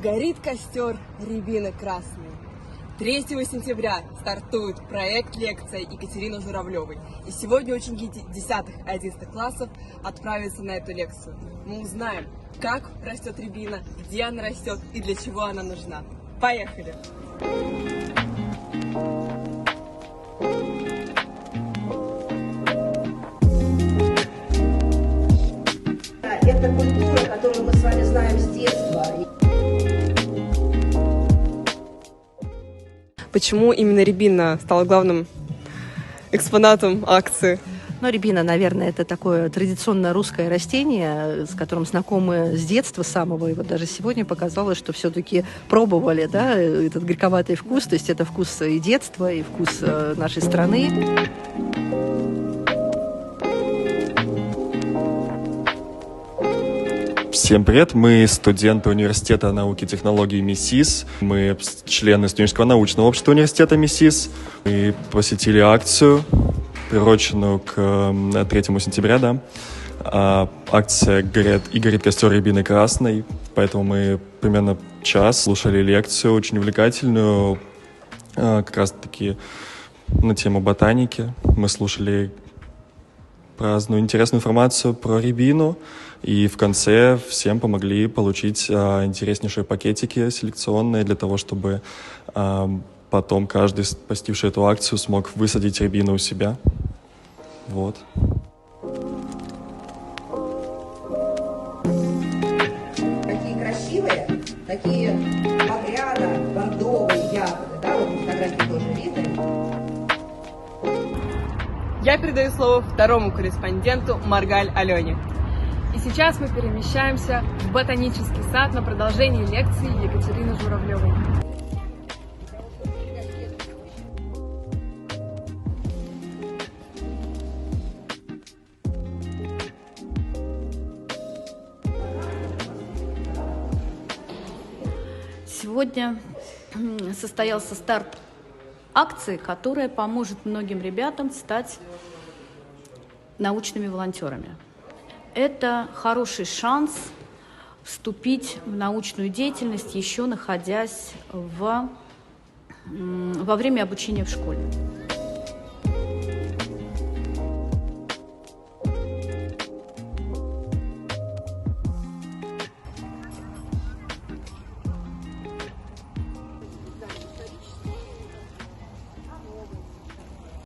Горит костер рябины красной. 3 сентября стартует проект лекция Екатерины Журавлевой. И сегодня ученики 10-11 классов отправятся на эту лекцию. Мы узнаем, как растет рябина, где она растет и для чего она нужна. Поехали! Это культура, которую мы с вами знаем с детства. Почему именно рябина стала главным экспонатом акции? Ну, рябина, наверное, это такое традиционное русское растение, с которым знакомы с детства самого. И вот даже сегодня показалось, что все-таки пробовали, да, этот горьковатый вкус. То есть это вкус и детства, и вкус нашей страны. Всем привет, мы студенты Университета науки и технологий МИСИС, мы члены студенческого научного общества университета МИСИС. Мы посетили акцию, приуроченную к 3 сентября, да. Акция «Горит костер рябины красной», поэтому мы примерно час слушали лекцию, очень увлекательную, как раз-таки на тему ботаники. Мы слушали разную интересную информацию про рябину, и в конце всем помогли получить интереснейшие пакетики селекционные для того, чтобы потом каждый, посетивший эту акцию, смог высадить рябину у себя. Вот. Такие красивые, такие багряно-бордовые ягоды, да, вот фотографии тоже видно. Я передаю слово второму корреспонденту Маргаль Алене. И сейчас мы перемещаемся в ботанический сад на продолжение лекции Екатерины Журавлевой. Сегодня состоялся старт акции, которая поможет многим ребятам стать научными волонтерами. Это хороший шанс вступить в научную деятельность, еще находясь во время обучения в школе.